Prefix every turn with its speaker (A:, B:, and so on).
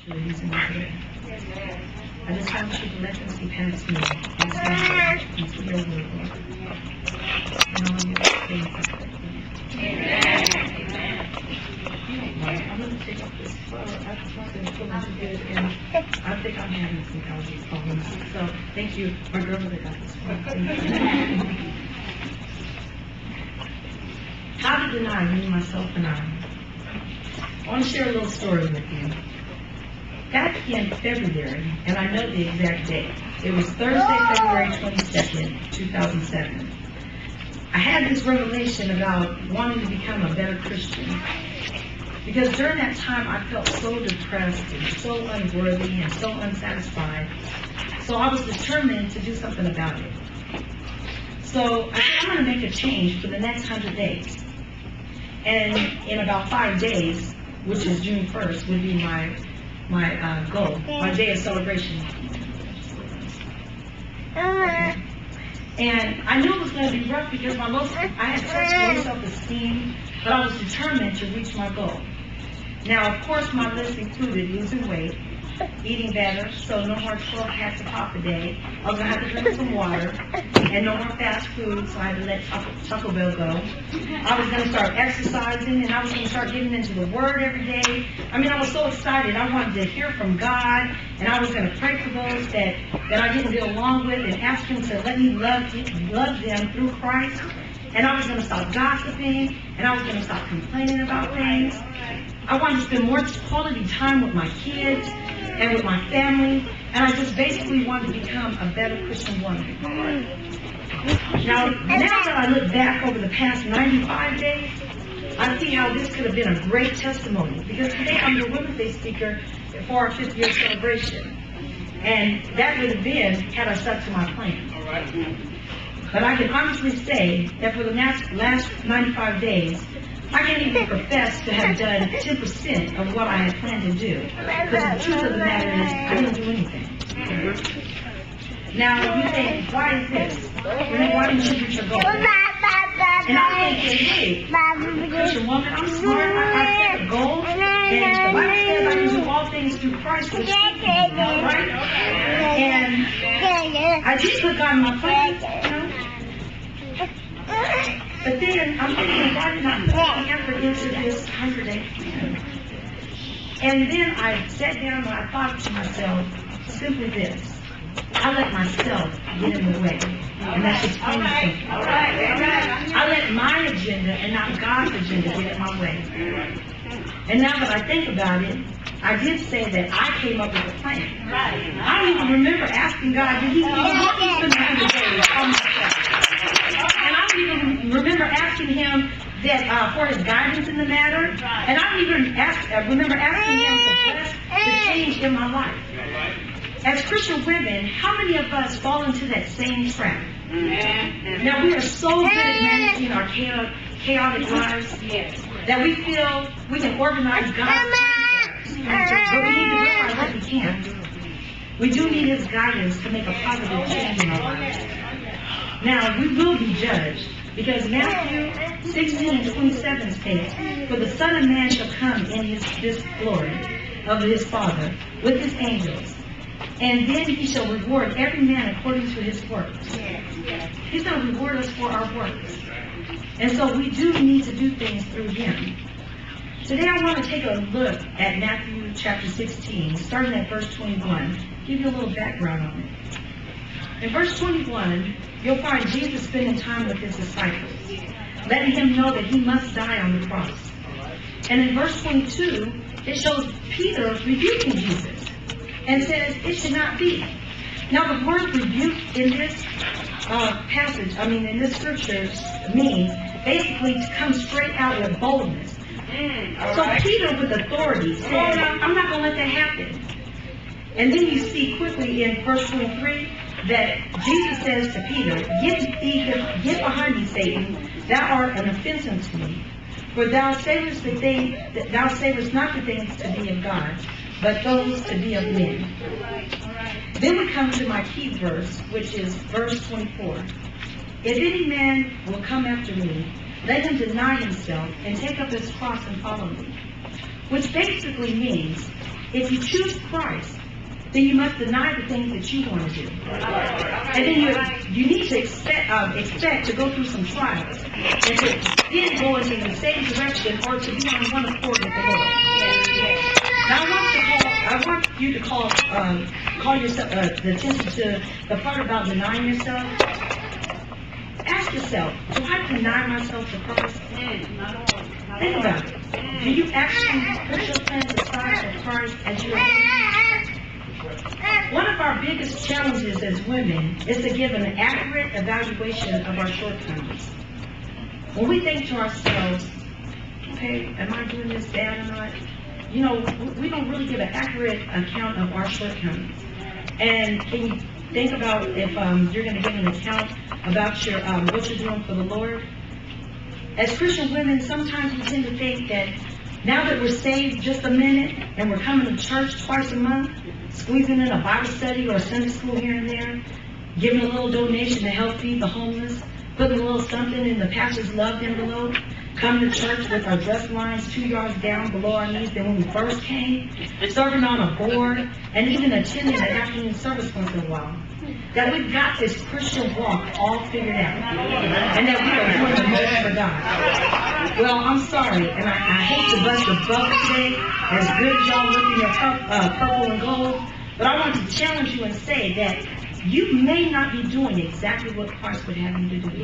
A: sure he's in today. I just want you to let them see past me and see your word, Lord. And all your things are perfect. Amen. I'm going to take up this flower. I just want to put my good, and I think I'm having some allergies problems. So thank you, my grandmother got this one. How to deny me, myself, and I. I want to share a little story with you. Back in February, and I know the exact date, it was Thursday, February 22nd, 2007. I had this revelation about wanting to become a better Christian. Because during that time, I felt so depressed and so unworthy and so unsatisfied. So I was determined to do something about it. So I said, I'm going to make a change for the next 100 days. And in about 5 days, which is June 1st, would be my goal, my day of celebration. Okay. And I knew it was going to be rough because I had such low self-esteem, but I was determined to reach my goal. Now, of course, my list included losing weight, eating better, so no more 12 packs of pop a day. I was going to have to drink some water, and no more fast food, so I had to let Taco Bell go. I was going to start exercising, and I was going to start getting into the Word every day. I mean, I was so excited. I wanted to hear from God, and I was going to pray for those that I didn't get along with and ask Him to let me love them through Christ. And I was going to stop gossiping, and I was going to stop complaining about things. I wanted to spend more quality time with my kids and with my family, and I just basically wanted to become a better Christian woman. Now that I look back over the past 95 days, I see how this could have been a great testimony, because today I'm the Women's Day speaker for our 5th year celebration. And that would have been had I stuck to my plan. But I can honestly say that for the last 95 days, I can't even profess to have done 10% of what I had planned to do. Because the truth of the matter is, I didn't do anything. Now, you think, why is this? Renee, why didn't you reach your goal? And I'm thinking, hey, Christian woman, I'm smart. I set a goal. And the Bible says I can do all things through Christ, which strengthens me, right? And I just put God in my place, you know? But then I'm thinking, why did I put the effort into this 100-day plan? And then I sat down and I thought to myself simply this: I let myself get in the way, and that's just plain simple. I let my agenda and not God's agenda get in my way. And now that I think about it, I did say that I came up with a plan. I don't even remember asking God, did He even want me to spend 100 days on myself? And I don't even remember asking Him that for His guidance in the matter. And I don't even remember asking Him to bless the change in my life. As Christian women, how many of us fall into that same trap? Now, we are so good at managing our chaotic lives that we feel we can organize God's plans. But we need to realize that we can't. We do need His guidance to make a positive change in our lives. Now, we will be judged, because Matthew 16:27 states, "For the Son of Man shall come in this glory of His Father with His angels, and then He shall reward every man according to his works." He's going to reward us for our works. And so we do need to do things through Him. Today I want to take a look at Matthew chapter 16, starting at verse 21, give you a little background on it. In verse 21, you'll find Jesus spending time with His disciples, letting Him know that He must die on the cross. And in verse 22, it shows Peter rebuking Jesus and says, "It should not be." Now the word rebuke in this passage, in this scripture, means basically to come straight out with boldness. So Peter, with authority, said, "I'm not going to let that happen." And then you see quickly in verse 23 that Jesus says to Peter, "Get behind me, Satan. Thou art an offense unto me. For thou savest not the things to be of God, but those to be of men." Then we come to my key verse, which is verse 24. "If any man will come after me, let him deny himself and take up his cross and follow me." Which basically means if you choose Christ, then you must deny the things that you want to do. And then you need to expect to go through some trials and to then go into the same direction or to be on one accord with the Lord. Now I want you to call yourself the attention to the part about denying yourself. Ask yourself, do I deny myself to Christ? Think about it. Do you actually put your plans aside for Christ as you are? One of our biggest challenges as women is to give an accurate evaluation of our shortcomings. When we think to ourselves, okay, am I doing this bad or not? You know, we don't really give an accurate account of our shortcomings. And can you think about if you're going to give an account about your what you're doing for the Lord? As Christian women, sometimes we tend to think that now that we're saved just a minute and we're coming to church twice a month, squeezing in a Bible study or a Sunday school here and there, giving a little donation to help feed the homeless, putting a little something in the pastor's love envelope, coming to church with our dress lines 2 yards down below our knees than when we first came, serving on a board, and even attending an afternoon service once in a while. That we've got this Christian walk all figured out, and that we are doing the most for God. Well, I'm sorry, and I hate to bust the bubble today, as good as y'all look in your purple and gold, but I want to challenge you and say that you may not be doing exactly what Christ would have you to do.